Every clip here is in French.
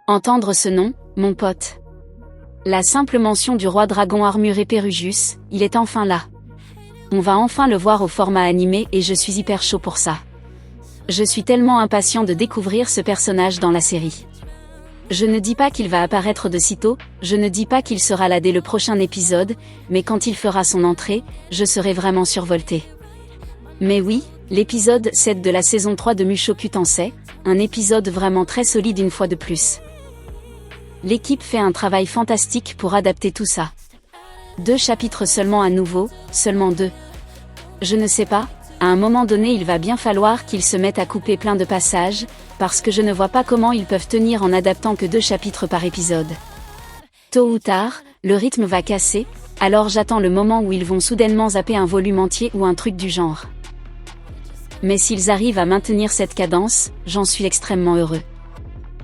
Entendre ce nom, mon pote. La simple mention du roi dragon armuré Pérugius, il est enfin là. On va enfin le voir au format animé et je suis hyper chaud pour ça. Je suis tellement impatient de découvrir ce personnage dans la série. Je ne dis pas qu'il va apparaître de sitôt, je ne dis pas qu'il sera là dès le prochain épisode, mais quand il fera son entrée, je serai vraiment survolté. Mais oui, l'épisode 7 de la saison 3 de Mushoku Tensei, un épisode vraiment très solide une fois de plus. L'équipe fait un travail fantastique pour adapter tout ça. 2 chapitres seulement à nouveau, seulement 2. Je ne sais pas, à un moment donné il va bien falloir qu'ils se mettent à couper plein de passages, parce que je ne vois pas comment ils peuvent tenir en adaptant que 2 chapitres par épisode. Tôt ou tard, le rythme va casser, alors j'attends le moment où ils vont soudainement zapper un volume entier ou un truc du genre. Mais s'ils arrivent à maintenir cette cadence, j'en suis extrêmement heureux.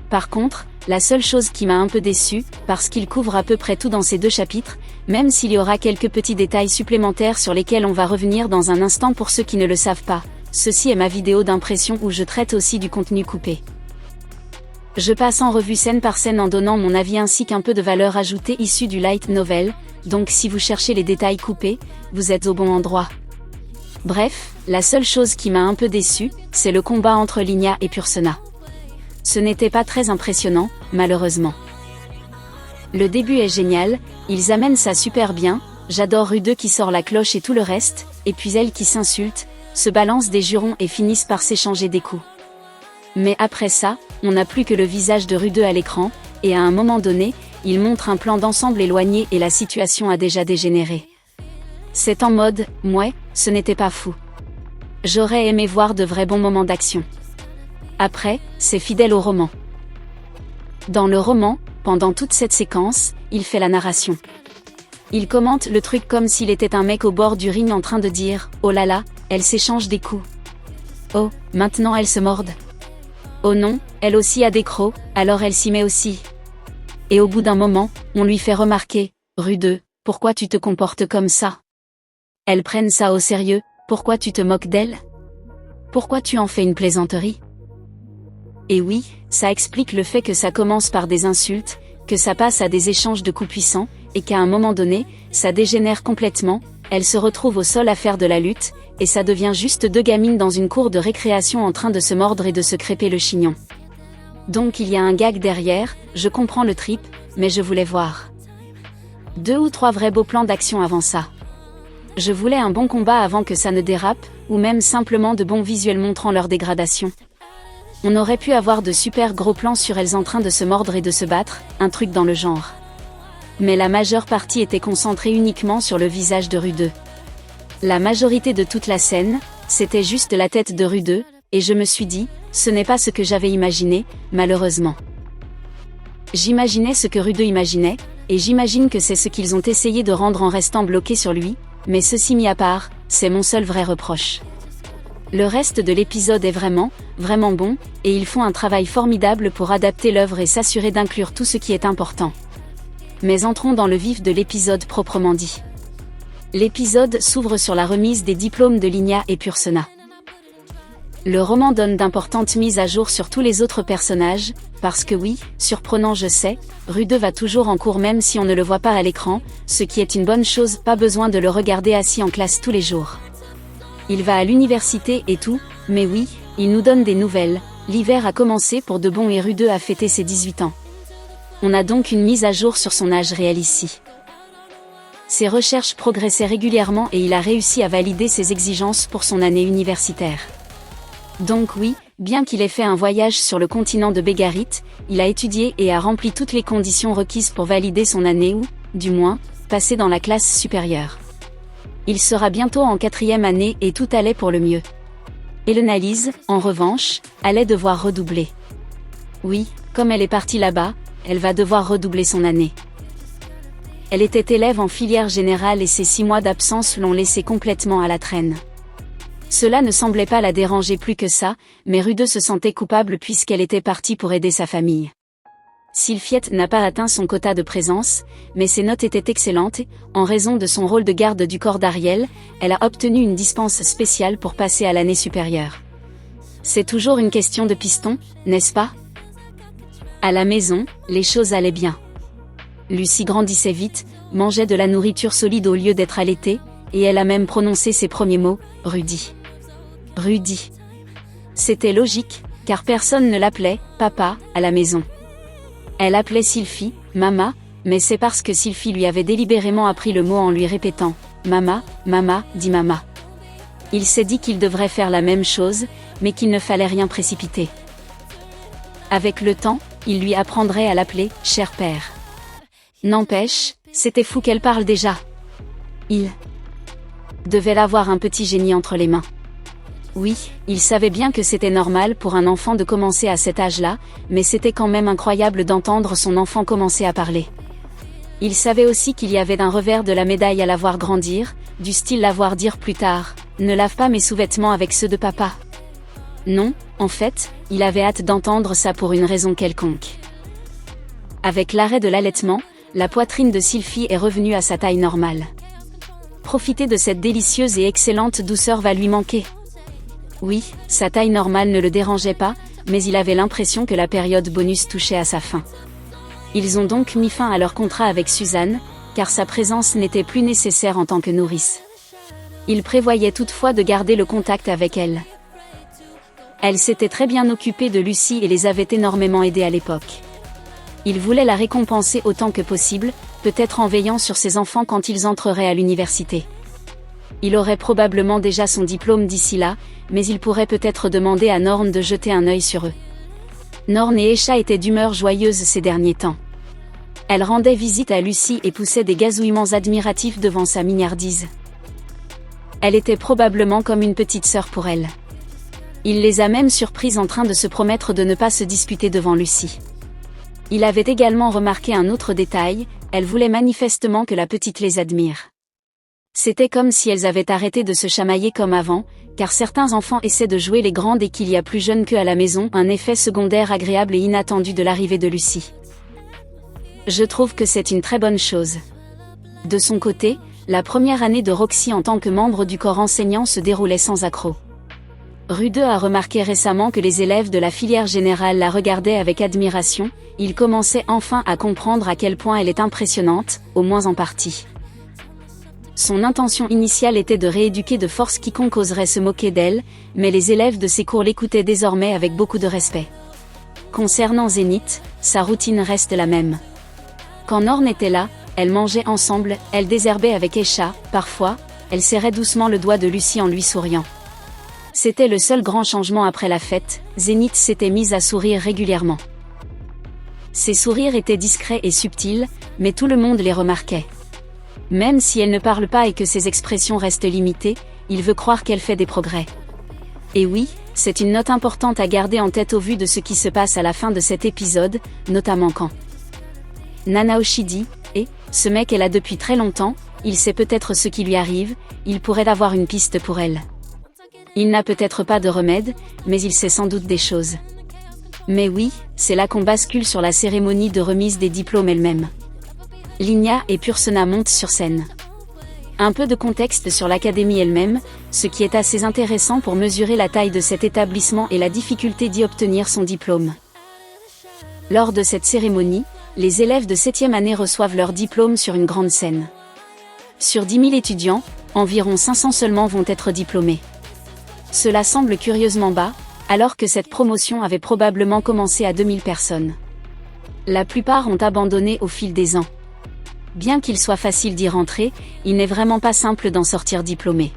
Par contre, la seule chose qui m'a un peu déçue, parce qu'il couvre à peu près tout dans ces 2 chapitres, même s'il y aura quelques petits détails supplémentaires sur lesquels on va revenir dans un instant pour ceux qui ne le savent pas, ceci est ma vidéo d'impression où je traite aussi du contenu coupé. Je passe en revue scène par scène en donnant mon avis ainsi qu'un peu de valeur ajoutée issue du light novel, donc si vous cherchez les détails coupés, vous êtes au bon endroit. Bref, la seule chose qui m'a un peu déçue, c'est le combat entre Linia et Pursena. Ce n'était pas très impressionnant, malheureusement. Le début est génial, ils amènent ça super bien, j'adore Rude qui sort la cloche et tout le reste, et puis elle qui s'insulte, se balance des jurons et finissent par s'échanger des coups. Mais après ça, on n'a plus que le visage de Rude à l'écran, et à un moment donné, il montre un plan d'ensemble éloigné et la situation a déjà dégénéré. C'est en mode, ouais, ce n'était pas fou. J'aurais aimé voir de vrais bons moments d'action. Après, c'est fidèle au roman. Dans le roman, pendant toute cette séquence, il fait la narration. Il commente le truc comme s'il était un mec au bord du ring en train de dire « Oh là là, elle s'échange des coups. Oh, maintenant elle se morde. Oh non, elle aussi a des crocs, alors elle s'y met aussi. » Et au bout d'un moment, on lui fait remarquer « Rude, pourquoi tu te comportes comme ça? Elles prennent ça au sérieux, pourquoi tu te moques d'elle? Pourquoi tu en fais une plaisanterie? » Et oui, ça explique le fait que ça commence par des insultes, que ça passe à des échanges de coups puissants, et qu'à un moment donné, ça dégénère complètement, elles se retrouvent au sol à faire de la lutte, et ça devient juste 2 gamines dans une cour de récréation en train de se mordre et de se crêper le chignon. Donc il y a un gag derrière, je comprends le trip, mais je voulais voir 2 ou 3 vrais beaux plans d'action avant ça. Je voulais un bon combat avant que ça ne dérape, ou même simplement de bons visuels montrant leur dégradation. On aurait pu avoir de super gros plans sur elles en train de se mordre et de se battre, un truc dans le genre. Mais la majeure partie était concentrée uniquement sur le visage de Rude. La majorité de toute la scène, c'était juste la tête de Rude, et je me suis dit, ce n'est pas ce que j'avais imaginé, malheureusement. J'imaginais ce que Rude imaginait, et j'imagine que c'est ce qu'ils ont essayé de rendre en restant bloqués sur lui, mais ceci mis à part, c'est mon seul vrai reproche. Le reste de l'épisode est vraiment, vraiment bon, et ils font un travail formidable pour adapter l'œuvre et s'assurer d'inclure tout ce qui est important. Mais entrons dans le vif de l'épisode proprement dit. L'épisode s'ouvre sur la remise des diplômes de Linia et Pursena. Le roman donne d'importantes mises à jour sur tous les autres personnages, parce que oui, surprenant je sais, Rude va toujours en cours même si on ne le voit pas à l'écran, ce qui est une bonne chose, pas besoin de le regarder assis en classe tous les jours. Il va à l'université et tout, mais oui, il nous donne des nouvelles, l'hiver a commencé pour de bon et Rude a fêté ses 18 ans. On a donc une mise à jour sur son âge réel ici. Ses recherches progressaient régulièrement et il a réussi à valider ses exigences pour son année universitaire. Donc oui, bien qu'il ait fait un voyage sur le continent de Bégarit, il a étudié et a rempli toutes les conditions requises pour valider son année ou, du moins, passer dans la classe supérieure. Il sera bientôt en 4e année et tout allait pour le mieux. Elena-Lise, en revanche, allait devoir redoubler. Oui, comme elle est partie là-bas, elle va devoir redoubler son année. Elle était élève en filière générale et ses 6 mois d'absence l'ont laissée complètement à la traîne. Cela ne semblait pas la déranger plus que ça, mais Rude se sentait coupable puisqu'elle était partie pour aider sa famille. Sylphiette n'a pas atteint son quota de présence, mais ses notes étaient excellentes et, en raison de son rôle de garde du corps d'Ariel, elle a obtenu une dispense spéciale pour passer à l'année supérieure. C'est toujours une question de piston, n'est-ce pas? À la maison, les choses allaient bien. Lucie grandissait vite, mangeait de la nourriture solide au lieu d'être allaitée, et elle a même prononcé ses premiers mots, Rudy. Rudy. C'était logique, car personne ne l'appelait « papa » à la maison. Elle appelait Sylphie « Mama », mais c'est parce que Sylphie lui avait délibérément appris le mot en lui répétant « Mama, Mama, dis Mama ». Il s'est dit qu'il devrait faire la même chose, mais qu'il ne fallait rien précipiter. Avec le temps, il lui apprendrait à l'appeler « cher père ». N'empêche, c'était fou qu'elle parle déjà. Il devait l'avoir un petit génie entre les mains. Oui, il savait bien que c'était normal pour un enfant de commencer à cet âge-là, mais c'était quand même incroyable d'entendre son enfant commencer à parler. Il savait aussi qu'il y avait un revers de la médaille à la voir grandir, du style la voir dire plus tard « Ne lave pas mes sous-vêtements avec ceux de papa ». Non, en fait, il avait hâte d'entendre ça pour une raison quelconque. Avec l'arrêt de l'allaitement, la poitrine de Sylphie est revenue à sa taille normale. Profiter de cette délicieuse et excellente douceur va lui manquer. Oui, sa taille normale ne le dérangeait pas, mais il avait l'impression que la période bonus touchait à sa fin. Ils ont donc mis fin à leur contrat avec Suzanne, car sa présence n'était plus nécessaire en tant que nourrice. Il prévoyait toutefois de garder le contact avec elle. Elle s'était très bien occupée de Lucie et les avait énormément aidés à l'époque. Il voulait la récompenser autant que possible, peut-être en veillant sur ses enfants quand ils entreraient à l'université. Il aurait probablement déjà son diplôme d'ici là, mais il pourrait peut-être demander à Norn de jeter un œil sur eux. Norn et Esha étaient d'humeur joyeuse ces derniers temps. Elle rendait visite à Lucie et poussait des gazouillements admiratifs devant sa mignardise. Elle était probablement comme une petite sœur pour elle. Il les a même surprises en train de se promettre de ne pas se disputer devant Lucie. Il avait également remarqué un autre détail, elle voulait manifestement que la petite les admire. C'était comme si elles avaient arrêté de se chamailler comme avant, car certains enfants essaient de jouer les grandes et qu'il y a plus jeunes qu'eux à la maison, un effet secondaire agréable et inattendu de l'arrivée de Lucie. Je trouve que c'est une très bonne chose. De son côté, la première année de Roxy en tant que membre du corps enseignant se déroulait sans accroc. Rude a remarqué récemment que les élèves de la filière générale la regardaient avec admiration, il commençait enfin à comprendre à quel point elle est impressionnante, au moins en partie. Son intention initiale était de rééduquer de force quiconque oserait se moquer d'elle, mais les élèves de ses cours l'écoutaient désormais avec beaucoup de respect. Concernant Zénith, sa routine reste la même. Quand Norn était là, elles mangeaient ensemble, elle désherbait avec Esha, parfois, elle serrait doucement le doigt de Lucie en lui souriant. C'était le seul grand changement après la fête, Zénith s'était mise à sourire régulièrement. Ses sourires étaient discrets et subtils, mais tout le monde les remarquait. Même si elle ne parle pas et que ses expressions restent limitées, il veut croire qu'elle fait des progrès. Et oui, c'est une note importante à garder en tête au vu de ce qui se passe à la fin de cet épisode, notamment quand Nanaoshi dit « Et, ce mec est là depuis très longtemps, il sait peut-être ce qui lui arrive, il pourrait avoir une piste pour elle. Il n'a peut-être pas de remède, mais il sait sans doute des choses. » Mais oui, c'est là qu'on bascule sur la cérémonie de remise des diplômes elle-même. Linia et Pursena montent sur scène. Un peu de contexte sur l'académie elle-même, ce qui est assez intéressant pour mesurer la taille de cet établissement et la difficulté d'y obtenir son diplôme. Lors de cette cérémonie, les élèves de 7e année reçoivent leur diplôme sur une grande scène. Sur 10 000 étudiants, environ 500 seulement vont être diplômés. Cela semble curieusement bas, alors que cette promotion avait probablement commencé à 2000 personnes. La plupart ont abandonné au fil des ans. Bien qu'il soit facile d'y rentrer, il n'est vraiment pas simple d'en sortir diplômé.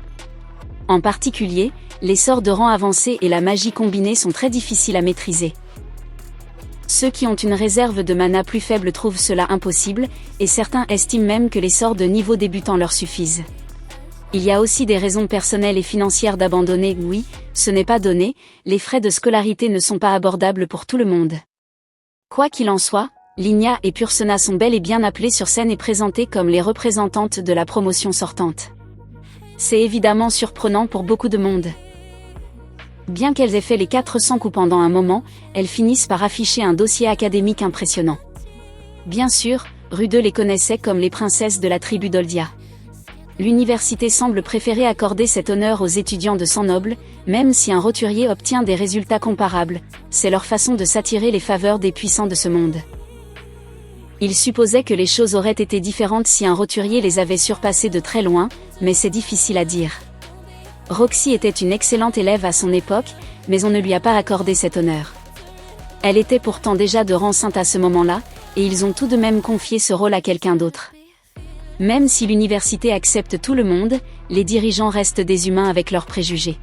En particulier, les sorts de rang avancé et la magie combinée sont très difficiles à maîtriser. Ceux qui ont une réserve de mana plus faible trouvent cela impossible, et certains estiment même que les sorts de niveau débutant leur suffisent. Il y a aussi des raisons personnelles et financières d'abandonner, oui, ce n'est pas donné, les frais de scolarité ne sont pas abordables pour tout le monde. Quoi qu'il en soit, Linia et Pursena sont bel et bien appelées sur scène et présentées comme les représentantes de la promotion sortante. C'est évidemment surprenant pour beaucoup de monde. Bien qu'elles aient fait les 400 coups pendant un moment, elles finissent par afficher un dossier académique impressionnant. Bien sûr, Rude les connaissait comme les princesses de la tribu d'Oldia. L'université semble préférer accorder cet honneur aux étudiants de sang noble, même si un roturier obtient des résultats comparables, c'est leur façon de s'attirer les faveurs des puissants de ce monde. Ils supposaient que les choses auraient été différentes si un roturier les avait surpassés de très loin, mais c'est difficile à dire. Roxy était une excellente élève à son époque, mais on ne lui a pas accordé cet honneur. Elle était pourtant déjà de rang saint à ce moment-là, et ils ont tout de même confié ce rôle à quelqu'un d'autre. Même si l'université accepte tout le monde, les dirigeants restent des humains avec leurs préjugés.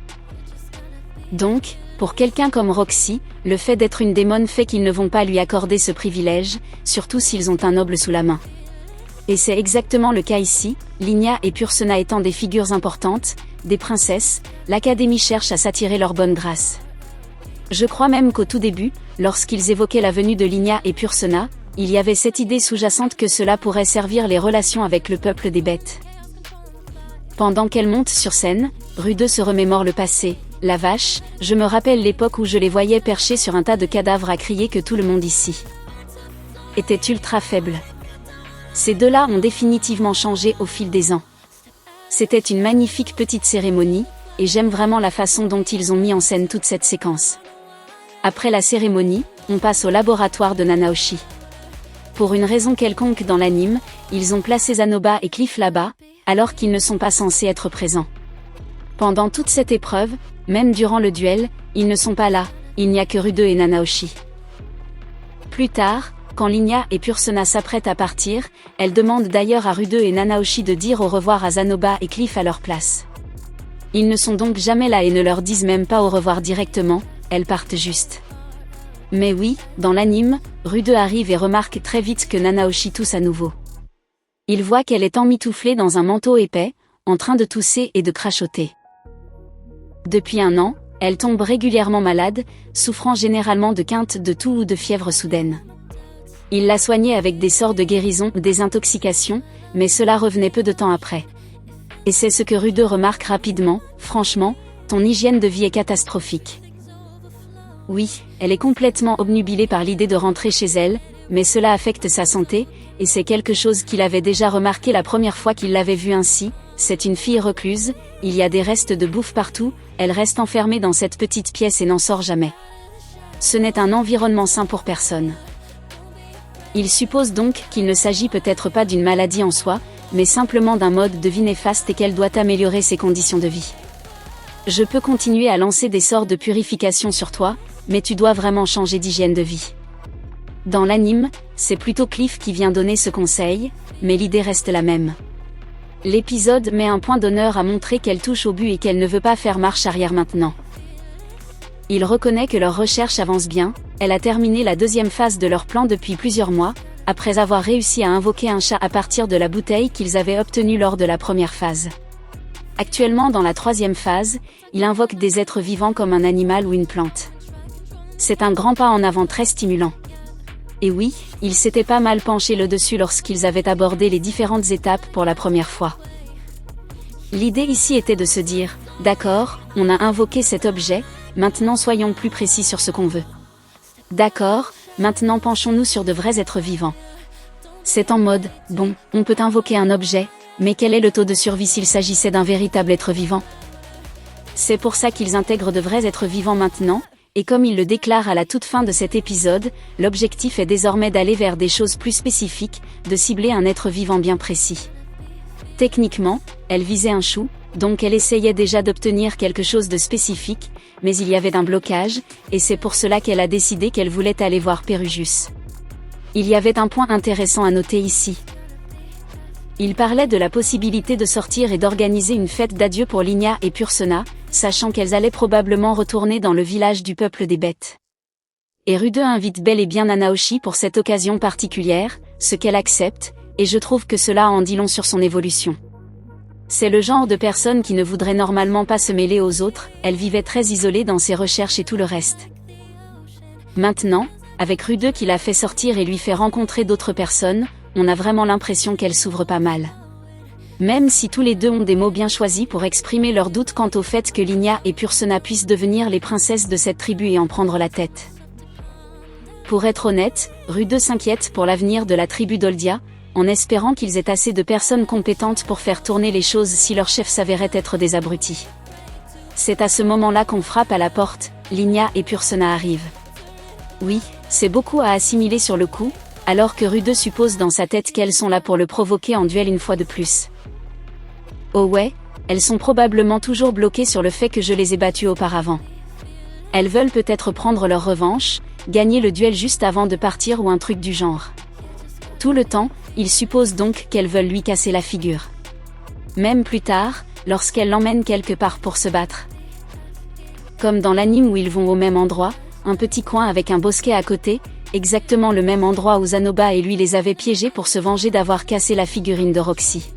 Donc, pour quelqu'un comme Roxy, le fait d'être une démone fait qu'ils ne vont pas lui accorder ce privilège, surtout s'ils ont un noble sous la main. Et c'est exactement le cas ici, Linia et Pursena étant des figures importantes, des princesses, l'Académie cherche à s'attirer leur bonne grâce. Je crois même qu'au tout début, lorsqu'ils évoquaient la venue de Linia et Pursena, il y avait cette idée sous-jacente que cela pourrait servir les relations avec le peuple des bêtes. Pendant qu'elle monte sur scène, Rude se remémore le passé. La vache, je me rappelle l'époque où je les voyais perchés sur un tas de cadavres à crier que tout le monde ici était ultra faible. Ces deux-là ont définitivement changé au fil des ans. C'était une magnifique petite cérémonie, et j'aime vraiment la façon dont ils ont mis en scène toute cette séquence. Après la cérémonie, on passe au laboratoire de Nanaoshi. Pour une raison quelconque dans l'anime, ils ont placé Zanoba et Cliff là-bas, alors qu'ils ne sont pas censés être présents. Pendant toute cette épreuve, même durant le duel, ils ne sont pas là, il n'y a que Rude et Nanaoshi. Plus tard, quand Linia et Pursena s'apprêtent à partir, elles demandent d'ailleurs à Rude et Nanaoshi de dire au revoir à Zanoba et Cliff à leur place. Ils ne sont donc jamais là et ne leur disent même pas au revoir directement, elles partent juste. Mais oui, dans l'anime, Rude arrive et remarque très vite que Nanaoshi tousse à nouveau. Il voit qu'elle est emmitouflée dans un manteau épais, en train de tousser et de crachoter. Depuis 1 an, elle tombe régulièrement malade, souffrant généralement de quintes de toux ou de fièvre soudaine. Il la soignait avec des sorts de guérison ou des intoxications, mais cela revenait peu de temps après. Et c'est ce que Rude remarque rapidement, franchement, ton hygiène de vie est catastrophique. Oui, elle est complètement obnubilée par l'idée de rentrer chez elle, mais cela affecte sa santé, et c'est quelque chose qu'il avait déjà remarqué la première fois qu'il l'avait vue ainsi. C'est une fille recluse, il y a des restes de bouffe partout, elle reste enfermée dans cette petite pièce et n'en sort jamais. Ce n'est un environnement sain pour personne. Il suppose donc qu'il ne s'agit peut-être pas d'une maladie en soi, mais simplement d'un mode de vie néfaste et qu'elle doit améliorer ses conditions de vie. Je peux continuer à lancer des sorts de purification sur toi, mais tu dois vraiment changer d'hygiène de vie. Dans l'anime, c'est plutôt Cliff qui vient donner ce conseil, mais l'idée reste la même. L'épisode met un point d'honneur à montrer qu'elle touche au but et qu'elle ne veut pas faire marche arrière maintenant. Il reconnaît que leur recherche avance bien, elle a terminé la 2e phase de leur plan depuis plusieurs mois, après avoir réussi à invoquer un chat à partir de la bouteille qu'ils avaient obtenue lors de la première phase. Actuellement dans la 3e phase, il invoque des êtres vivants comme un animal ou une plante. C'est un grand pas en avant très stimulant. Et oui, ils s'étaient pas mal penchés le dessus lorsqu'ils avaient abordé les différentes étapes pour la première fois. L'idée ici était de se dire, d'accord, on a invoqué cet objet, maintenant soyons plus précis sur ce qu'on veut. D'accord, maintenant penchons-nous sur de vrais êtres vivants. C'est en mode, bon, on peut invoquer un objet, mais quel est le taux de survie s'il s'agissait d'un véritable être vivant? C'est pour ça qu'ils intègrent de vrais êtres vivants maintenant, et comme il le déclare à la toute fin de cet épisode, l'objectif est désormais d'aller vers des choses plus spécifiques, de cibler un être vivant bien précis. Techniquement, elle visait un chou, donc elle essayait déjà d'obtenir quelque chose de spécifique, mais il y avait un blocage, et c'est pour cela qu'elle a décidé qu'elle voulait aller voir Pérugius. Il y avait un point intéressant à noter ici. Il parlait de la possibilité de sortir et d'organiser une fête d'adieu pour Linia et Pursena, sachant qu'elles allaient probablement retourner dans le village du peuple des bêtes. Et Rude invite bel et bien Nanaoshi pour cette occasion particulière, ce qu'elle accepte, et je trouve que cela en dit long sur son évolution. C'est le genre de personne qui ne voudrait normalement pas se mêler aux autres, elle vivait très isolée dans ses recherches et tout le reste. Maintenant, avec Rude qui l'a fait sortir et lui fait rencontrer d'autres personnes, on a vraiment l'impression qu'elle s'ouvre pas mal. Même si tous les deux ont des mots bien choisis pour exprimer leurs doutes quant au fait que Linia et Pursena puissent devenir les princesses de cette tribu et en prendre la tête. Pour être honnête, Rude s'inquiète pour l'avenir de la tribu d'Oldia, en espérant qu'ils aient assez de personnes compétentes pour faire tourner les choses si leur chef s'avérait être des abrutis. C'est à ce moment-là qu'on frappe à la porte, Linia et Pursena arrivent. Oui, c'est beaucoup à assimiler sur le coup, alors que Rude suppose dans sa tête qu'elles sont là pour le provoquer en duel une fois de plus. Oh ouais, elles sont probablement toujours bloquées sur le fait que je les ai battues auparavant. Elles veulent peut-être prendre leur revanche, gagner le duel juste avant de partir ou un truc du genre. Tout le temps, il suppose donc qu'elles veulent lui casser la figure. Même plus tard, lorsqu'elles l'emmènent quelque part pour se battre. Comme dans l'anime où ils vont au même endroit, un petit coin avec un bosquet à côté, exactement le même endroit où Zanoba et lui les avaient piégés pour se venger d'avoir cassé la figurine de Roxy.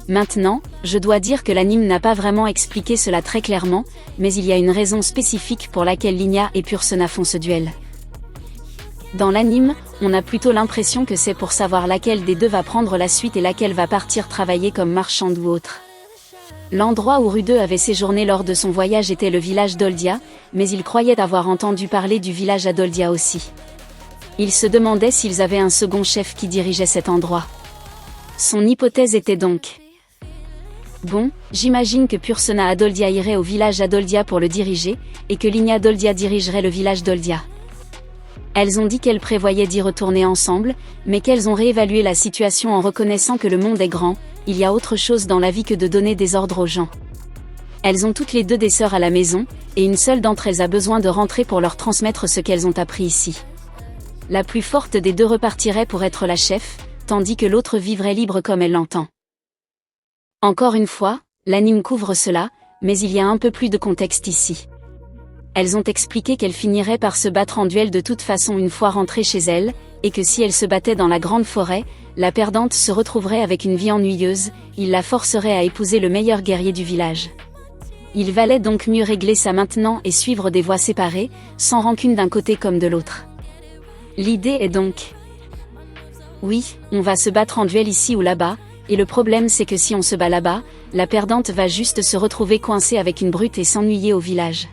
Maintenant, je dois dire que l'anime n'a pas vraiment expliqué cela très clairement, mais il y a une raison spécifique pour laquelle Linia et Pursena font ce duel. Dans l'anime, on a plutôt l'impression que c'est pour savoir laquelle des deux va prendre la suite et laquelle va partir travailler comme marchande ou autre. L'endroit où Rude avait séjourné lors de son voyage était le village d'Oldia, mais il croyait avoir entendu parler du village à Doldia aussi. Il se demandait s'ils avaient un second chef qui dirigeait cet endroit. Son hypothèse était donc: bon, j'imagine que Pursena Adoldia irait au village Adoldia pour le diriger, et que Linia Adoldia dirigerait le village d'Oldia. Elles ont dit qu'elles prévoyaient d'y retourner ensemble, mais qu'elles ont réévalué la situation en reconnaissant que le monde est grand, il y a autre chose dans la vie que de donner des ordres aux gens. Elles ont toutes les deux des sœurs à la maison, et une seule d'entre elles a besoin de rentrer pour leur transmettre ce qu'elles ont appris ici. La plus forte des deux repartirait pour être la chef, tandis que l'autre vivrait libre comme elle l'entend. Encore une fois, l'anime couvre cela, mais il y a un peu plus de contexte ici. Elles ont expliqué qu'elles finiraient par se battre en duel de toute façon une fois rentrées chez elles, et que si elles se battaient dans la grande forêt, la perdante se retrouverait avec une vie ennuyeuse, il la forcerait à épouser le meilleur guerrier du village. Il valait donc mieux régler ça maintenant et suivre des voies séparées, sans rancune d'un côté comme de l'autre. L'idée est donc: oui, on va se battre en duel ici ou là-bas, et le problème c'est que si on se bat là-bas, la perdante va juste se retrouver coincée avec une brute et s'ennuyer au village.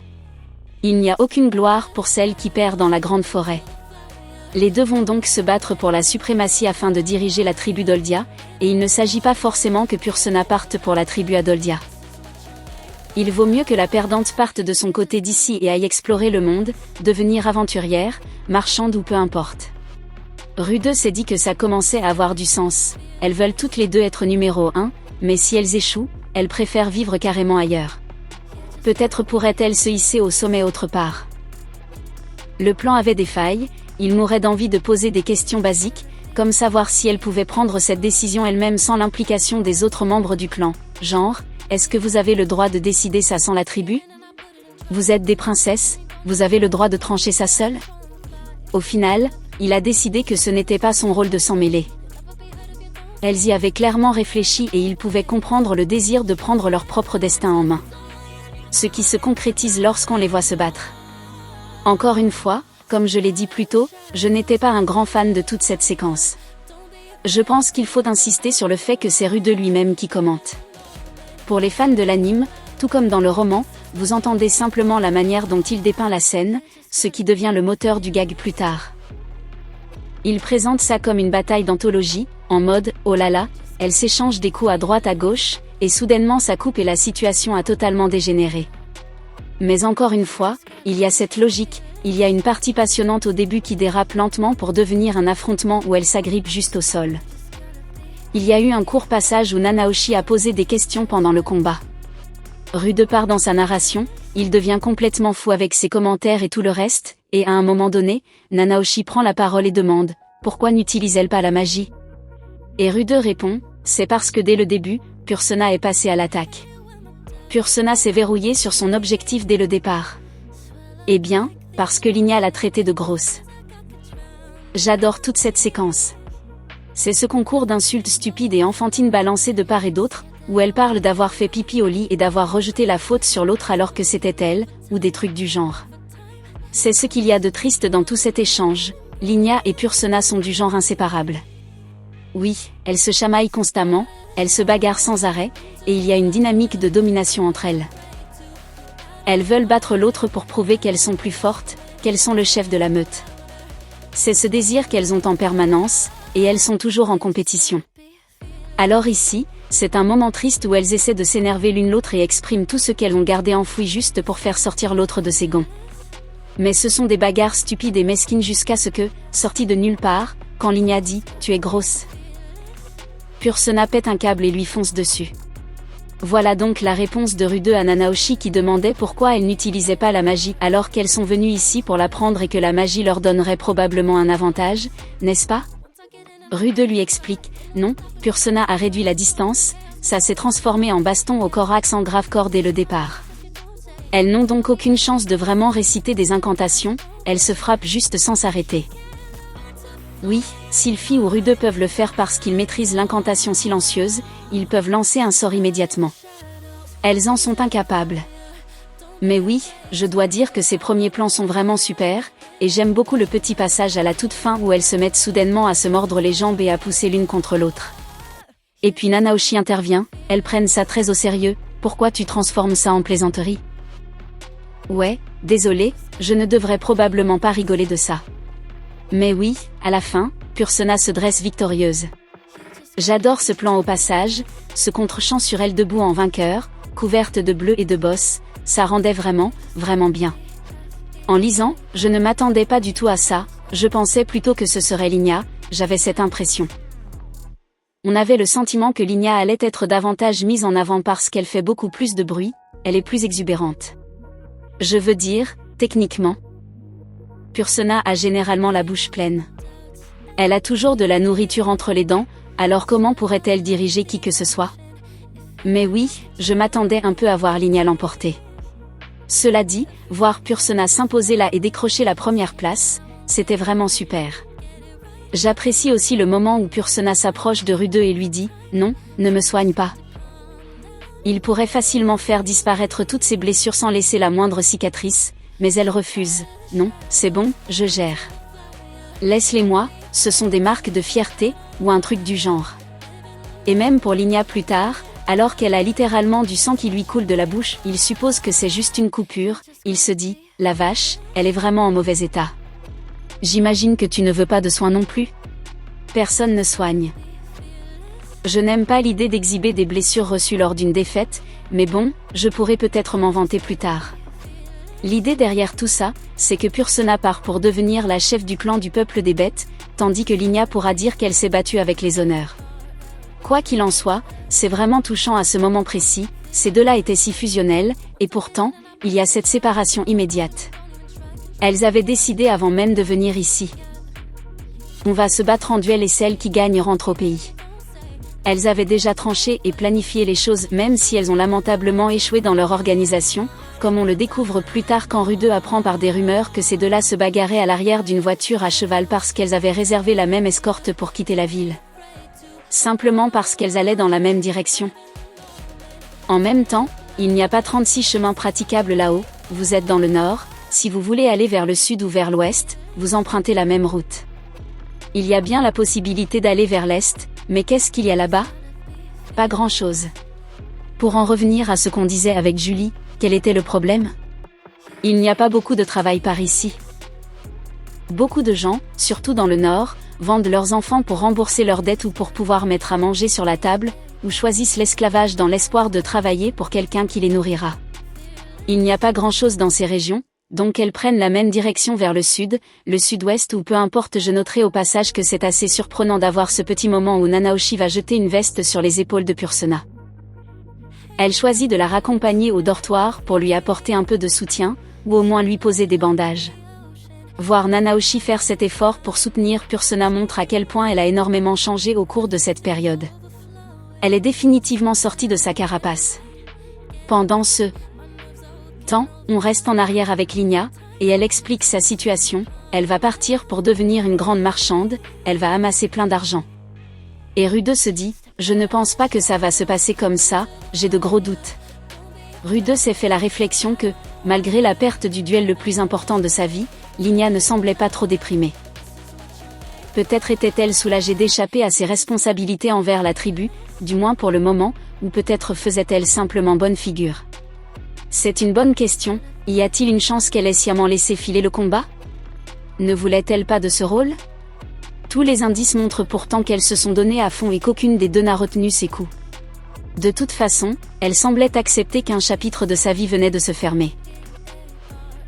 Il n'y a aucune gloire pour celle qui perd dans la grande forêt. Les deux vont donc se battre pour la suprématie afin de diriger la tribu d'Oldia, et il ne s'agit pas forcément que Pursena parte pour la tribu Adoldia. Il vaut mieux que la perdante parte de son côté d'ici et aille explorer le monde, devenir aventurière, marchande ou peu importe. Rude s'est dit que ça commençait à avoir du sens, elles veulent toutes les deux être numéro 1, mais si elles échouent, elles préfèrent vivre carrément ailleurs. Peut-être pourrait-elle se hisser au sommet autre part. Le plan avait des failles, il mourait d'envie de poser des questions basiques, comme savoir si elle pouvait prendre cette décision elle-même sans l'implication des autres membres du clan, genre, est-ce que vous avez le droit de décider ça sans la tribu? Vous êtes des princesses, vous avez le droit de trancher ça seule? Au final, il a décidé que ce n'était pas son rôle de s'en mêler. Elles y avaient clairement réfléchi et ils pouvaient comprendre le désir de prendre leur propre destin en main. Ce qui se concrétise lorsqu'on les voit se battre. Encore une fois, comme je l'ai dit plus tôt, je n'étais pas un grand fan de toute cette séquence. Je pense qu'il faut insister sur le fait que c'est Rude lui-même qui commente. Pour les fans de l'anime, tout comme dans le roman, vous entendez simplement la manière dont il dépeint la scène, ce qui devient le moteur du gag plus tard. Il présente ça comme une bataille d'anthologie, en mode « oh là là », elles s'échangent des coups à droite à gauche, et soudainement ça coupe et la situation a totalement dégénéré. Mais encore une fois, il y a cette logique, il y a une partie passionnante au début qui dérape lentement pour devenir un affrontement où elles s'agrippent juste au sol. Il y a eu un court passage où Nanaoshi a posé des questions pendant le combat. Rude part dans sa narration, il devient complètement fou avec ses commentaires et tout le reste, et à un moment donné, Nanaoshi prend la parole et demande « Pourquoi n'utilise-t-elle pas la magie ?» Et Rude répond « C'est parce que dès le début, Pursena est passé à l'attaque. Pursena s'est verrouillé sur son objectif dès le départ. Eh bien, parce que Linia l'a traité de grosse. » J'adore toute cette séquence. C'est ce concours d'insultes stupides et enfantines balancées de part et d'autre, où elle parle d'avoir fait pipi au lit et d'avoir rejeté la faute sur l'autre alors que c'était elle, ou des trucs du genre. C'est ce qu'il y a de triste dans tout cet échange, Linia et Pursena sont du genre inséparable. Oui, elles se chamaillent constamment, elles se bagarrent sans arrêt, et il y a une dynamique de domination entre elles. Elles veulent battre l'autre pour prouver qu'elles sont plus fortes, qu'elles sont le chef de la meute. C'est ce désir qu'elles ont en permanence, et elles sont toujours en compétition. Alors ici, c'est un moment triste où elles essaient de s'énerver l'une l'autre et expriment tout ce qu'elles ont gardé enfoui juste pour faire sortir l'autre de ses gonds. Mais ce sont des bagarres stupides et mesquines jusqu'à ce que, sortie de nulle part, quand Linia dit « Tu es grosse », Pursena pète un câble et lui fonce dessus. Voilà donc la réponse de Rude à Nanaoshi qui demandait pourquoi elle n'utilisait pas la magie alors qu'elles sont venues ici pour l'apprendre et que la magie leur donnerait probablement un avantage, n'est-ce pas? Rude lui explique, non, Pursena a réduit la distance, ça s'est transformé en baston au corax en grave corps dès le départ. Elles n'ont donc aucune chance de vraiment réciter des incantations, elles se frappent juste sans s'arrêter. Oui, Sylphie ou Rude peuvent le faire parce qu'ils maîtrisent l'incantation silencieuse, ils peuvent lancer un sort immédiatement. Elles en sont incapables. Mais oui, je dois dire que ces premiers plans sont vraiment super, et j'aime beaucoup le petit passage à la toute fin où elles se mettent soudainement à se mordre les jambes et à pousser l'une contre l'autre. Et puis Nanaoshi intervient, elles prennent ça très au sérieux, pourquoi tu transformes ça en plaisanterie? Ouais, désolé, je ne devrais probablement pas rigoler de ça. Mais oui, à la fin, Pursena se dresse victorieuse. J'adore ce plan au passage, ce contre-champ sur elle debout en vainqueur, couverte de bleu et de bosse, ça rendait vraiment, vraiment bien. En lisant, je ne m'attendais pas du tout à ça, je pensais plutôt que ce serait Linia, j'avais cette impression. On avait le sentiment que Linia allait être davantage mise en avant parce qu'elle fait beaucoup plus de bruit, elle est plus exubérante. Je veux dire, techniquement. Pursena a généralement la bouche pleine. Elle a toujours de la nourriture entre les dents, alors comment pourrait-elle diriger qui que ce soit? Mais oui, je m'attendais un peu à voir Linia l'emporter. Cela dit, voir Pursena s'imposer là et décrocher la première place, c'était vraiment super. J'apprécie aussi le moment où Pursena s'approche de Rude et lui dit « Non, ne me soigne pas ». Il pourrait facilement faire disparaître toutes ses blessures sans laisser la moindre cicatrice, mais elle refuse. « Non, c'est bon, je gère. Laisse-les-moi, ce sont des marques de fierté, ou un truc du genre. » Et même pour Linia plus tard, alors qu'elle a littéralement du sang qui lui coule de la bouche, il suppose que c'est juste une coupure, il se dit « La vache, elle est vraiment en mauvais état. » J'imagine que tu ne veux pas de soins non plus? Personne ne soigne. Je n'aime pas l'idée d'exhiber des blessures reçues lors d'une défaite, mais bon, je pourrais peut-être m'en vanter plus tard. L'idée derrière tout ça, c'est que Pursena part pour devenir la chef du clan du peuple des bêtes, tandis que Linia pourra dire qu'elle s'est battue avec les honneurs. Quoi qu'il en soit, c'est vraiment touchant à ce moment précis, ces deux-là étaient si fusionnels, et pourtant, il y a cette séparation immédiate. Elles avaient décidé avant même de venir ici. On va se battre en duel et celle qui gagne rentre au pays. Elles avaient déjà tranché et planifié les choses même si elles ont lamentablement échoué dans leur organisation, comme on le découvre plus tard quand Rude apprend par des rumeurs que ces deux-là se bagarraient à l'arrière d'une voiture à cheval parce qu'elles avaient réservé la même escorte pour quitter la ville. Simplement parce qu'elles allaient dans la même direction. En même temps, il n'y a pas 36 chemins praticables là-haut, vous êtes dans le nord, si vous voulez aller vers le sud ou vers l'ouest, vous empruntez la même route. Il y a bien la possibilité d'aller vers l'est, mais qu'est-ce qu'il y a là-bas? Pas grand-chose. Pour en revenir à ce qu'on disait avec Julie, quel était le problème? Il n'y a pas beaucoup de travail par ici. Beaucoup de gens, surtout dans le nord, vendent leurs enfants pour rembourser leurs dettes ou pour pouvoir mettre à manger sur la table, ou choisissent l'esclavage dans l'espoir de travailler pour quelqu'un qui les nourrira. Il n'y a pas grand-chose dans ces régions, donc elles prennent la même direction vers le sud, le sud-ouest ou peu importe. Je noterai au passage que c'est assez surprenant d'avoir ce petit moment où Nanaoshi va jeter une veste sur les épaules de Pursena. Elle choisit de la raccompagner au dortoir pour lui apporter un peu de soutien, ou au moins lui poser des bandages. Voir Nanaoshi faire cet effort pour soutenir Pursena montre à quel point elle a énormément changé au cours de cette période. Elle est définitivement sortie de sa carapace. Pendant ce temps, on reste en arrière avec Linia, et elle explique sa situation, elle va partir pour devenir une grande marchande, elle va amasser plein d'argent. Et Rude se dit, je ne pense pas que ça va se passer comme ça, j'ai de gros doutes. Rude s'est fait la réflexion que, malgré la perte du duel le plus important de sa vie, Linia ne semblait pas trop déprimée. Peut-être était-elle soulagée d'échapper à ses responsabilités envers la tribu, du moins pour le moment, ou peut-être faisait-elle simplement bonne figure. C'est une bonne question, y a-t-il une chance qu'elle ait sciemment laissé filer le combat? Ne voulait-elle pas de ce rôle? Tous les indices montrent pourtant qu'elles se sont données à fond et qu'aucune des deux n'a retenu ses coups. De toute façon, elle semblait accepter qu'un chapitre de sa vie venait de se fermer.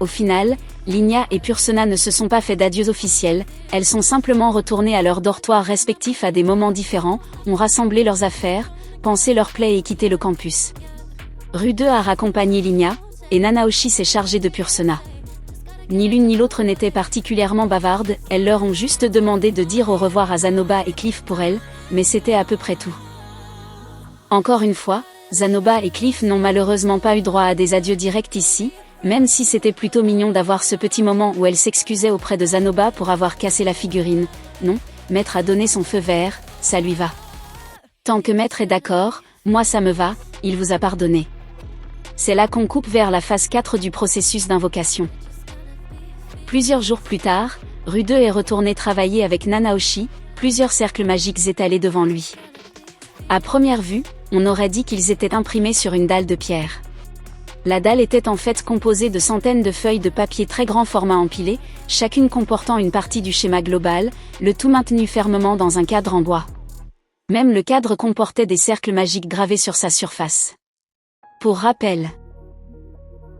Au final, Linia et Pursena ne se sont pas fait d'adieux officiels, elles sont simplement retournées à leurs dortoirs respectifs à des moments différents, ont rassemblé leurs affaires, pensé leur plaie et quitté le campus. Rude a raccompagné Linia, et Nanaoshi s'est chargée de Pursena. Ni l'une ni l'autre n'était particulièrement bavarde, elles leur ont juste demandé de dire au revoir à Zanoba et Cliff pour elles, mais c'était à peu près tout. Encore une fois, Zanoba et Cliff n'ont malheureusement pas eu droit à des adieux directs ici, même si c'était plutôt mignon d'avoir ce petit moment où elle s'excusait auprès de Zanoba pour avoir cassé la figurine. Non, Maître a donné son feu vert, ça lui va. Tant que Maître est d'accord, moi ça me va, il vous a pardonné. C'est là qu'on coupe vers la phase 4 du processus d'invocation. Plusieurs jours plus tard, Rude est retourné travailler avec Nanaoshi, plusieurs cercles magiques étalés devant lui. À première vue, on aurait dit qu'ils étaient imprimés sur une dalle de pierre. La dalle était en fait composée de centaines de feuilles de papier très grand format empilées, chacune comportant une partie du schéma global, le tout maintenu fermement dans un cadre en bois. Même le cadre comportait des cercles magiques gravés sur sa surface. Pour rappel,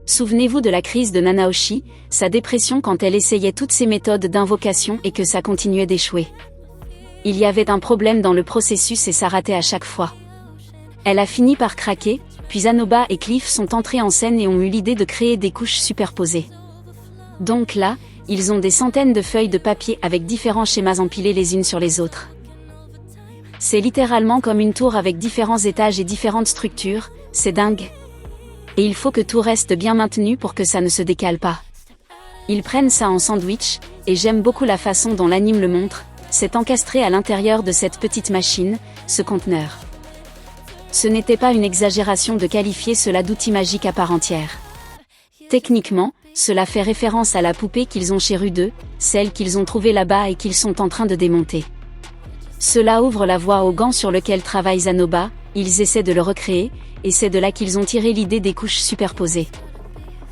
souvenez-vous de la crise de Nanaoshi, sa dépression quand elle essayait toutes ses méthodes d'invocation et que ça continuait d'échouer. Il y avait un problème dans le processus et ça ratait à chaque fois. Elle a fini par craquer, puis Zanoba et Cliff sont entrés en scène et ont eu l'idée de créer des couches superposées. Donc là, ils ont des centaines de feuilles de papier avec différents schémas empilés les unes sur les autres. C'est littéralement comme une tour avec différents étages et différentes structures, c'est dingue. Et il faut que tout reste bien maintenu pour que ça ne se décale pas. Ils prennent ça en sandwich, et j'aime beaucoup la façon dont l'anime le montre, c'est encastré à l'intérieur de cette petite machine, ce conteneur. Ce n'était pas une exagération de qualifier cela d'outil magique à part entière. Techniquement, cela fait référence à la poupée qu'ils ont chez Rude, celle qu'ils ont trouvée là-bas et qu'ils sont en train de démonter. Cela ouvre la voie au gant sur lequel travaille Zanoba, ils essaient de le recréer, et c'est de là qu'ils ont tiré l'idée des couches superposées.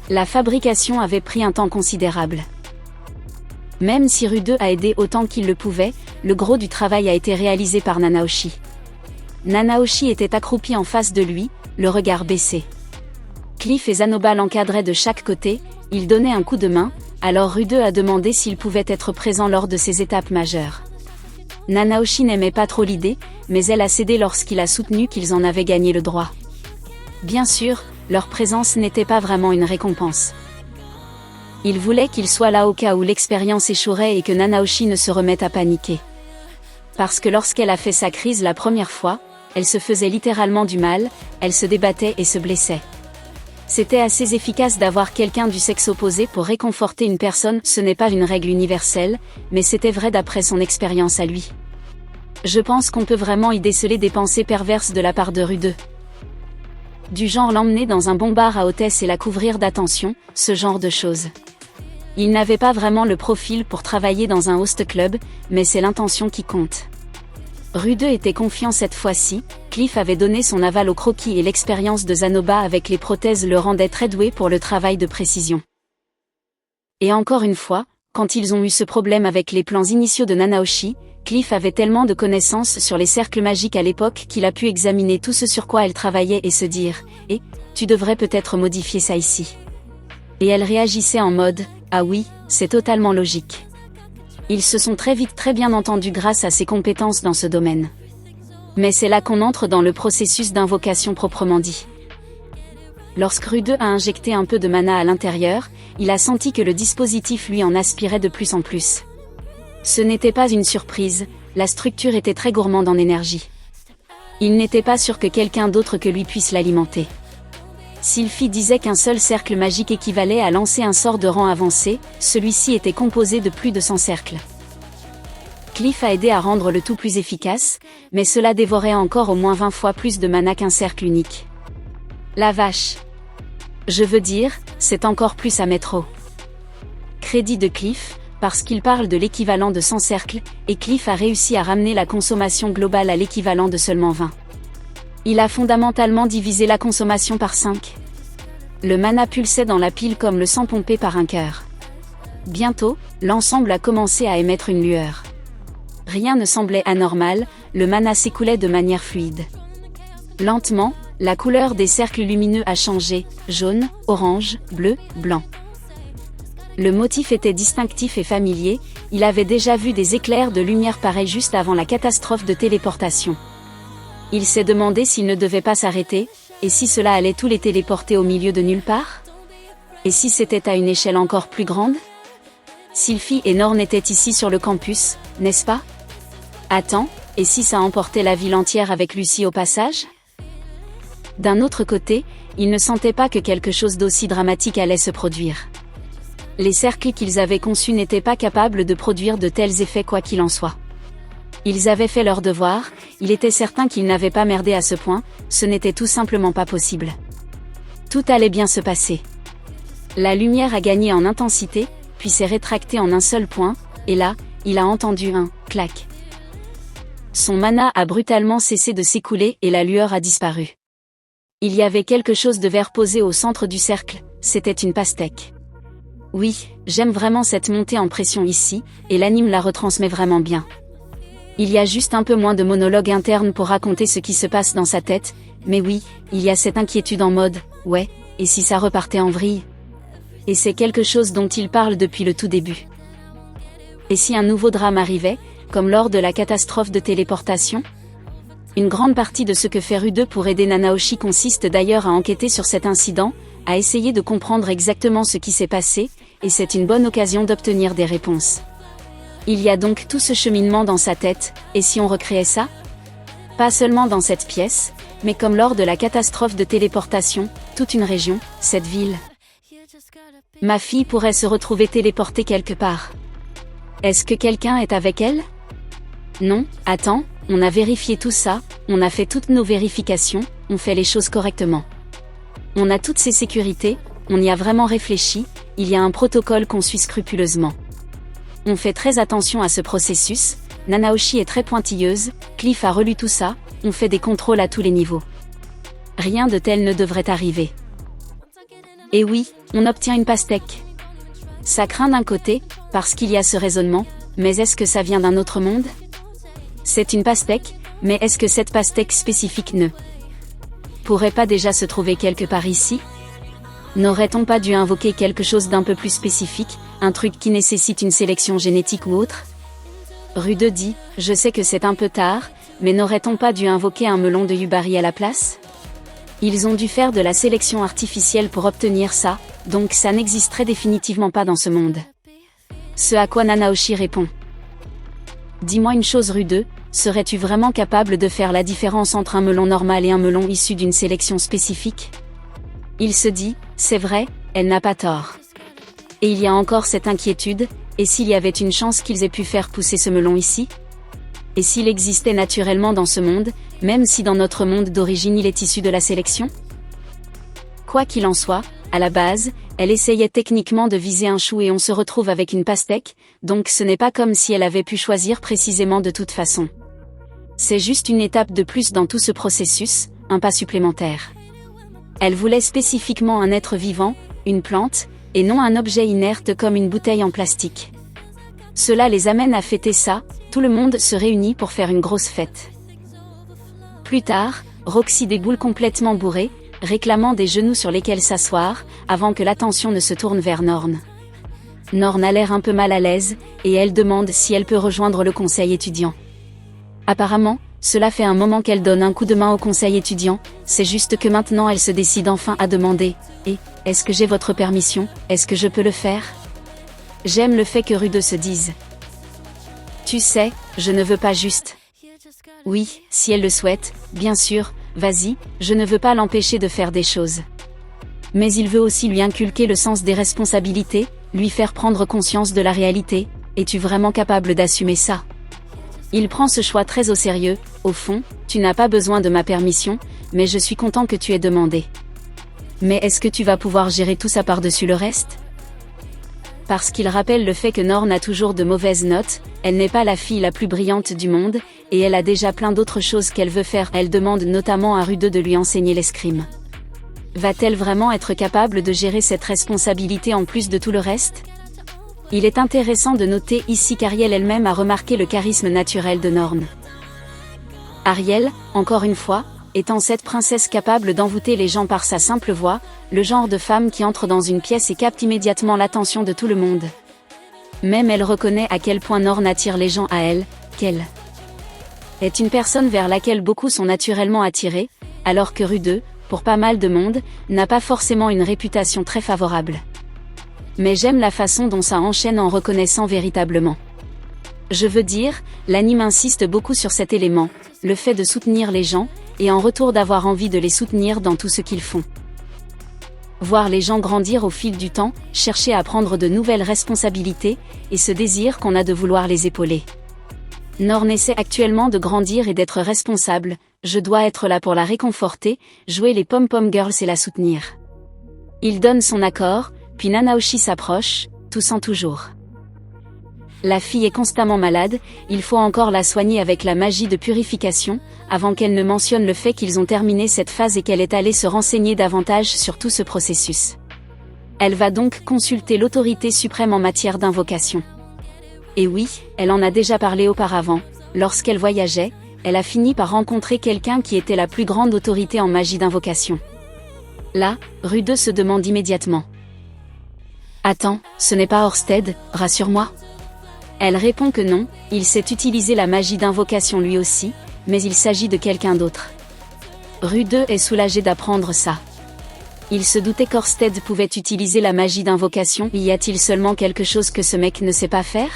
La fabrication avait pris un temps considérable. Même si Rude a aidé autant qu'il le pouvait, le gros du travail a été réalisé par Nanaoshi. Nanaoshi était accroupi en face de lui, le regard baissé. Cliff et Zanoba l'encadraient de chaque côté, ils donnaient un coup de main, alors Rude a demandé s'il pouvait être présent lors de ces étapes majeures. Nanaoshi n'aimait pas trop l'idée, mais elle a cédé lorsqu'il a soutenu qu'ils en avaient gagné le droit. Bien sûr, leur présence n'était pas vraiment une récompense. Il voulait qu'ils soient là au cas où l'expérience échouerait et que Nanaoshi ne se remette à paniquer. Parce que lorsqu'elle a fait sa crise la première fois, elle se faisait littéralement du mal, elle se débattait et se blessait. C'était assez efficace d'avoir quelqu'un du sexe opposé pour réconforter une personne, ce n'est pas une règle universelle, mais c'était vrai d'après son expérience à lui. Je pense qu'on peut vraiment y déceler des pensées perverses de la part de Rude. Du genre l'emmener dans un bon bar à hôtesse et la couvrir d'attention, ce genre de choses. Il n'avait pas vraiment le profil pour travailler dans un host club, mais c'est l'intention qui compte. Rude était confiant cette fois-ci, Cliff avait donné son aval au croquis et l'expérience de Zanoba avec les prothèses le rendait très doué pour le travail de précision. Et encore une fois, quand ils ont eu ce problème avec les plans initiaux de Nanaoshi, Cliff avait tellement de connaissances sur les cercles magiques à l'époque qu'il a pu examiner tout ce sur quoi elle travaillait et se dire « Eh, tu devrais peut-être modifier ça ici ». Et elle réagissait en mode « Ah oui, c'est totalement logique ». Ils se sont très vite très bien entendus grâce à ses compétences dans ce domaine. Mais c'est là qu'on entre dans le processus d'invocation proprement dit. Lorsque Rude a injecté un peu de mana à l'intérieur, il a senti que le dispositif lui en aspirait de plus en plus. Ce n'était pas une surprise, la structure était très gourmande en énergie. Il n'était pas sûr que quelqu'un d'autre que lui puisse l'alimenter. Sylphie disait qu'un seul cercle magique équivalait à lancer un sort de rang avancé, celui-ci était composé de plus de 100 cercles. Cliff a aidé à rendre le tout plus efficace, mais cela dévorait encore au moins 20 fois plus de mana qu'un cercle unique. La vache! Je veux dire, c'est encore plus à mettre au crédit de Cliff, parce qu'il parle de l'équivalent de 100 cercles, et Cliff a réussi à ramener la consommation globale à l'équivalent de seulement 20. Il a fondamentalement divisé la consommation par 5. Le mana pulsait dans la pile comme le sang pompé par un cœur. Bientôt, l'ensemble a commencé à émettre une lueur. Rien ne semblait anormal, le mana s'écoulait de manière fluide. Lentement, la couleur des cercles lumineux a changé, jaune, orange, bleu, blanc. Le motif était distinctif et familier, il avait déjà vu des éclairs de lumière pareils juste avant la catastrophe de téléportation. Il s'est demandé s'il ne devait pas s'arrêter, et si cela allait tous les téléporter au milieu de nulle part? Et si c'était à une échelle encore plus grande? Sylphie et Norn étaient ici sur le campus, n'est-ce pas? Attends, et si ça emportait la ville entière avec Lucie au passage? D'un autre côté, ils ne sentaient pas que quelque chose d'aussi dramatique allait se produire. Les cercles qu'ils avaient conçus n'étaient pas capables de produire de tels effets quoi qu'il en soit. Ils avaient fait leur devoir, il était certain qu'ils n'avaient pas merdé à ce point, ce n'était tout simplement pas possible. Tout allait bien se passer. La lumière a gagné en intensité, puis s'est rétractée en un seul point, et là, il a entendu un « clac ». Son mana a brutalement cessé de s'écouler et la lueur a disparu. Il y avait quelque chose de vert posé au centre du cercle, c'était une pastèque. Oui, j'aime vraiment cette montée en pression ici, et l'anime la retransmet vraiment bien. Il y a juste un peu moins de monologue interne pour raconter ce qui se passe dans sa tête, mais oui, il y a cette inquiétude en mode « ouais, et si ça repartait en vrille ?» Et c'est quelque chose dont il parle depuis le tout début. Et si un nouveau drame arrivait, comme lors de la catastrophe de téléportation? Une grande partie de ce que fait Rude pour aider Nanaoshi consiste d'ailleurs à enquêter sur cet incident, à essayer de comprendre exactement ce qui s'est passé, et c'est une bonne occasion d'obtenir des réponses. Il y a donc tout ce cheminement dans sa tête, et si on recréait ça? Pas seulement dans cette pièce, mais comme lors de la catastrophe de téléportation, toute une région, cette ville. Ma fille pourrait se retrouver téléportée quelque part. Est-ce que quelqu'un est avec elle? Non, attends, on a vérifié tout ça, on a fait toutes nos vérifications, on fait les choses correctement. On a toutes ces sécurités, on y a vraiment réfléchi, il y a un protocole qu'on suit scrupuleusement. On fait très attention à ce processus, Nanaoshi est très pointilleuse, Cliff a relu tout ça, on fait des contrôles à tous les niveaux. Rien de tel ne devrait arriver. Et oui, on obtient une pastèque. Ça craint d'un côté, parce qu'il y a ce raisonnement, mais est-ce que ça vient d'un autre monde? C'est une pastèque, mais est-ce que cette pastèque spécifique ne pourrait pas déjà se trouver quelque part ici? N'aurait-on pas dû invoquer quelque chose d'un peu plus spécifique, un truc qui nécessite une sélection génétique ou autre? Rude dit, je sais que c'est un peu tard, mais n'aurait-on pas dû invoquer un melon de Yubari à la place? Ils ont dû faire de la sélection artificielle pour obtenir ça, donc ça n'existerait définitivement pas dans ce monde. Ce à quoi Nanaoshi répond. Dis-moi une chose Rude, serais-tu vraiment capable de faire la différence entre un melon normal et un melon issu d'une sélection spécifique? Il se dit, c'est vrai, elle n'a pas tort. Et il y a encore cette inquiétude, et s'il y avait une chance qu'ils aient pu faire pousser ce melon ici? Et s'il existait naturellement dans ce monde, même si dans notre monde d'origine il est issu de la sélection? Quoi qu'il en soit, à la base, elle essayait techniquement de viser un chou et on se retrouve avec une pastèque, donc ce n'est pas comme si elle avait pu choisir précisément de toute façon. C'est juste une étape de plus dans tout ce processus, un pas supplémentaire. Elle voulait spécifiquement un être vivant, une plante, et non un objet inerte comme une bouteille en plastique. Cela les amène à fêter ça, tout le monde se réunit pour faire une grosse fête. Plus tard, Roxy déboule complètement bourrée, réclamant des genoux sur lesquels s'asseoir, avant que l'attention ne se tourne vers Norn. Norn a l'air un peu mal à l'aise, et elle demande si elle peut rejoindre le conseil étudiant. Apparemment, cela fait un moment qu'elle donne un coup de main au conseil étudiant, c'est juste que maintenant elle se décide enfin à demander « Et, est-ce que j'ai votre permission, est-ce que je peux le faire ?» J'aime le fait que Rude se dise « Tu sais, je ne veux pas juste. » Oui, si elle le souhaite, bien sûr, vas-y, je ne veux pas l'empêcher de faire des choses. Mais il veut aussi lui inculquer le sens des responsabilités, lui faire prendre conscience de la réalité, es-tu vraiment capable d'assumer ça? Il prend ce choix très au sérieux, au fond, tu n'as pas besoin de ma permission, mais je suis content que tu aies demandé. Mais est-ce que tu vas pouvoir gérer tout ça par-dessus le reste? Parce qu'il rappelle le fait que Norn a toujours de mauvaises notes, elle n'est pas la fille la plus brillante du monde, et elle a déjà plein d'autres choses qu'elle veut faire, elle demande notamment à Rude de lui enseigner l'escrime. Va-t-elle vraiment être capable de gérer cette responsabilité en plus de tout le reste? Il est intéressant de noter ici qu'Ariel elle-même a remarqué le charisme naturel de Norn. Ariel, encore une fois, étant cette princesse capable d'envoûter les gens par sa simple voix, le genre de femme qui entre dans une pièce et capte immédiatement l'attention de tout le monde. Même elle reconnaît à quel point Norn attire les gens à elle, qu'elle est une personne vers laquelle beaucoup sont naturellement attirés, alors que Rude, pour pas mal de monde, n'a pas forcément une réputation très favorable. Mais j'aime la façon dont ça enchaîne en reconnaissant véritablement. Je veux dire, l'anime insiste beaucoup sur cet élément, le fait de soutenir les gens, et en retour d'avoir envie de les soutenir dans tout ce qu'ils font. Voir les gens grandir au fil du temps, chercher à prendre de nouvelles responsabilités, et ce désir qu'on a de vouloir les épauler. Norn essaie actuellement de grandir et d'être responsable, je dois être là pour la réconforter, jouer les pom-pom girls et la soutenir. Il donne son accord, puis Nanaoshi s'approche, toussant toujours. La fille est constamment malade, il faut encore la soigner avec la magie de purification, avant qu'elle ne mentionne le fait qu'ils ont terminé cette phase et qu'elle est allée se renseigner davantage sur tout ce processus. Elle va donc consulter l'autorité suprême en matière d'invocation. Et oui, elle en a déjà parlé auparavant, lorsqu'elle voyageait, elle a fini par rencontrer quelqu'un qui était la plus grande autorité en magie d'invocation. Là, Rude se demande immédiatement. Attends, ce n'est pas Orsted, rassure-moi. Elle répond que non, il sait utiliser la magie d'invocation lui aussi, mais il s'agit de quelqu'un d'autre. Rude est soulagé d'apprendre ça. Il se doutait qu'Orsted pouvait utiliser la magie d'invocation, y a-t-il seulement quelque chose que ce mec ne sait pas faire ?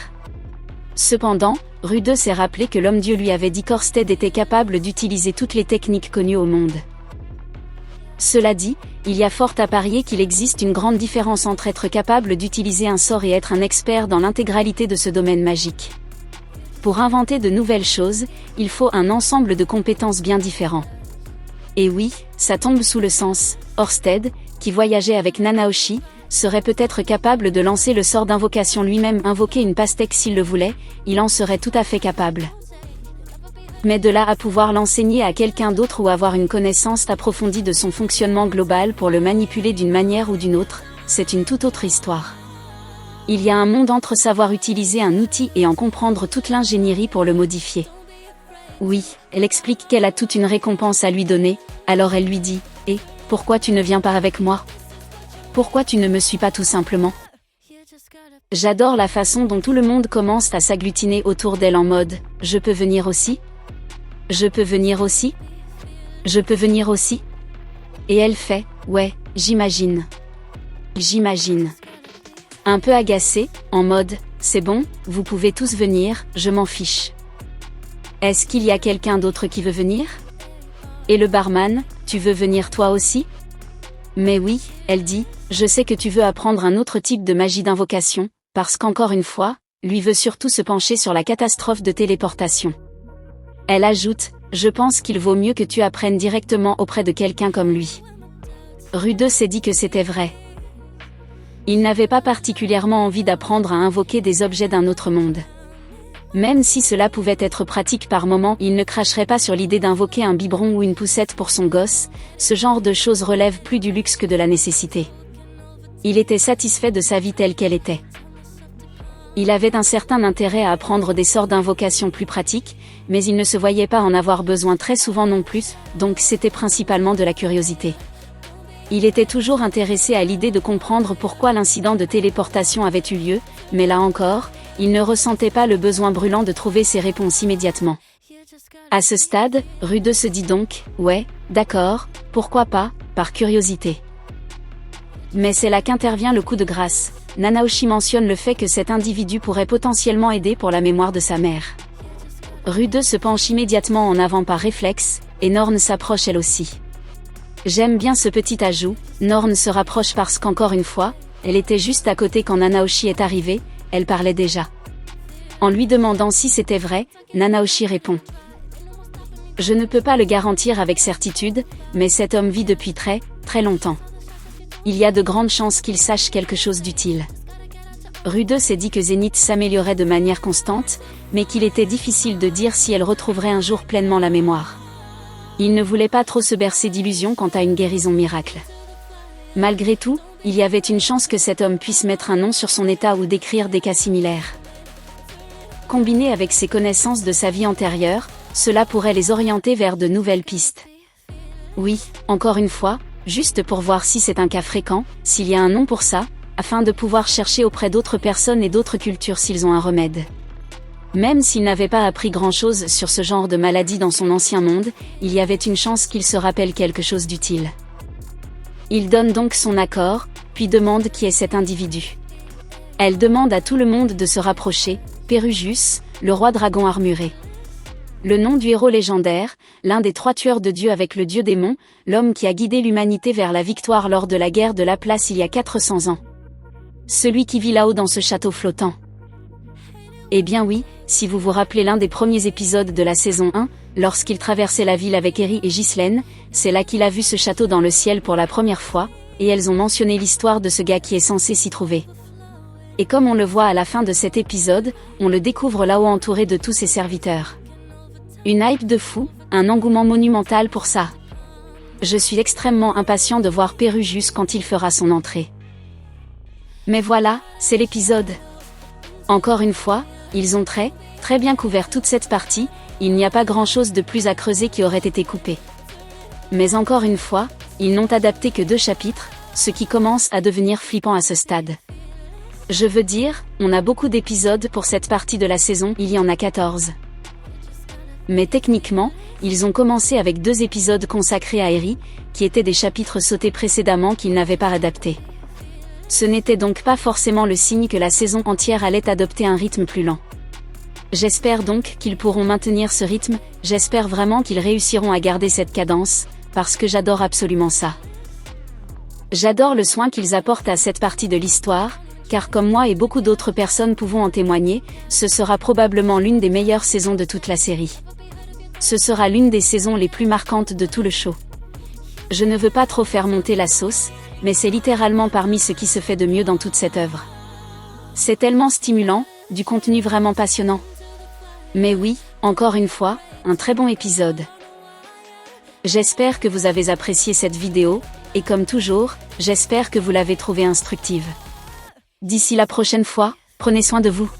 Cependant, Rude s'est rappelé que l'homme-dieu lui avait dit qu'Orsted était capable d'utiliser toutes les techniques connues au monde. Cela dit, il y a fort à parier qu'il existe une grande différence entre être capable d'utiliser un sort et être un expert dans l'intégralité de ce domaine magique. Pour inventer de nouvelles choses, il faut un ensemble de compétences bien différents. Et oui, ça tombe sous le sens, Orsted, qui voyageait avec Nanaoshi, serait peut-être capable de lancer le sort d'invocation lui-même, invoquer une pastèque s'il le voulait, il en serait tout à fait capable. Mais de là à pouvoir l'enseigner à quelqu'un d'autre ou avoir une connaissance approfondie de son fonctionnement global pour le manipuler d'une manière ou d'une autre, c'est une toute autre histoire. Il y a un monde entre savoir utiliser un outil et en comprendre toute l'ingénierie pour le modifier. Oui, elle explique qu'elle a toute une récompense à lui donner, alors elle lui dit « Et, pourquoi tu ne viens pas avec moi ? Pourquoi tu ne me suis pas tout simplement ?» J'adore la façon dont tout le monde commence à s'agglutiner autour d'elle en mode « Je peux venir aussi ? Je peux venir aussi ? Je peux venir aussi ?» Et elle fait « Ouais, j'imagine. J'imagine. » Un peu agacée, en mode « C'est bon, vous pouvez tous venir, je m'en fiche. » Est-ce qu'il y a quelqu'un d'autre qui veut venir ? Et le barman, tu veux venir toi aussi ? Mais oui, elle dit, je sais que tu veux apprendre un autre type de magie d'invocation, parce qu'encore une fois, lui veut surtout se pencher sur la catastrophe de téléportation. Elle ajoute, je pense qu'il vaut mieux que tu apprennes directement auprès de quelqu'un comme lui. Rude s'est dit que c'était vrai. Il n'avait pas particulièrement envie d'apprendre à invoquer des objets d'un autre monde. Même si cela pouvait être pratique par moments, il ne cracherait pas sur l'idée d'invoquer un biberon ou une poussette pour son gosse, ce genre de choses relève plus du luxe que de la nécessité. Il était satisfait de sa vie telle qu'elle était. Il avait un certain intérêt à apprendre des sorts d'invocation plus pratiques, mais il ne se voyait pas en avoir besoin très souvent non plus, donc c'était principalement de la curiosité. Il était toujours intéressé à l'idée de comprendre pourquoi l'incident de téléportation avait eu lieu, mais là encore, il ne ressentait pas le besoin brûlant de trouver ses réponses immédiatement. À ce stade, Rude se dit donc, ouais, d'accord, pourquoi pas, par curiosité. Mais c'est là qu'intervient le coup de grâce. Nanaoshi mentionne le fait que cet individu pourrait potentiellement aider pour la mémoire de sa mère. Rude se penche immédiatement en avant par réflexe, et Norn s'approche elle aussi. J'aime bien ce petit ajout, Norn se rapproche parce qu'encore une fois, elle était juste à côté quand Nanaoshi est arrivé, elle parlait déjà. En lui demandant si c'était vrai, Nanaoshi répond. Je ne peux pas le garantir avec certitude, mais cet homme vit depuis très, très longtemps. Il y a de grandes chances qu'il sache quelque chose d'utile. Rude s'est dit que Zénith s'améliorait de manière constante, mais qu'il était difficile de dire si elle retrouverait un jour pleinement la mémoire. Il ne voulait pas trop se bercer d'illusions quant à une guérison miracle. Malgré tout, il y avait une chance que cet homme puisse mettre un nom sur son état ou décrire des cas similaires. Combiné avec ses connaissances de sa vie antérieure, cela pourrait les orienter vers de nouvelles pistes. Oui, encore une fois, juste pour voir si c'est un cas fréquent, s'il y a un nom pour ça, afin de pouvoir chercher auprès d'autres personnes et d'autres cultures s'ils ont un remède. Même s'il n'avait pas appris grand-chose sur ce genre de maladie dans son ancien monde, il y avait une chance qu'il se rappelle quelque chose d'utile. Il donne donc son accord, puis demande qui est cet individu. Elle demande à tout le monde de se rapprocher, Pérugius, le roi dragon armuré. Le nom du héros légendaire, l'un des 3 tueurs de Dieu avec le dieu démon, l'homme qui a guidé l'humanité vers la victoire lors de la guerre de la place il y a 400 ans. Celui qui vit là-haut dans ce château flottant. Eh bien oui, si vous vous rappelez l'un des premiers épisodes de la saison 1, lorsqu'il traversait la ville avec Eri et Ghislaine, c'est là qu'il a vu ce château dans le ciel pour la première fois, et elles ont mentionné l'histoire de ce gars qui est censé s'y trouver. Et comme on le voit à la fin de cet épisode, on le découvre là-haut entouré de tous ses serviteurs. Une hype de fou, un engouement monumental pour ça. Je suis extrêmement impatient de voir Pérugius quand il fera son entrée. Mais voilà, c'est l'épisode. Encore une fois, ils ont très bien couvert toute cette partie, il n'y a pas grand-chose de plus à creuser qui aurait été coupé. Mais encore une fois, ils n'ont adapté que 2 chapitres, ce qui commence à devenir flippant à ce stade. Je veux dire, on a beaucoup d'épisodes pour cette partie de la saison, il y en a 14. Mais techniquement, ils ont commencé avec 2 épisodes consacrés à Eri, qui étaient des chapitres sautés précédemment qu'ils n'avaient pas adaptés. Ce n'était donc pas forcément le signe que la saison entière allait adopter un rythme plus lent. J'espère donc qu'ils pourront maintenir ce rythme, j'espère vraiment qu'ils réussiront à garder cette cadence, parce que j'adore absolument ça. J'adore le soin qu'ils apportent à cette partie de l'histoire, car comme moi et beaucoup d'autres personnes pouvons en témoigner, ce sera probablement l'une des meilleures saisons de toute la série. Ce sera l'une des saisons les plus marquantes de tout le show. Je ne veux pas trop faire monter la sauce, mais c'est littéralement parmi ce qui se fait de mieux dans toute cette œuvre. C'est tellement stimulant, du contenu vraiment passionnant. Mais oui, encore une fois, un très bon épisode. J'espère que vous avez apprécié cette vidéo, et comme toujours, j'espère que vous l'avez trouvée instructive. D'ici la prochaine fois, prenez soin de vous.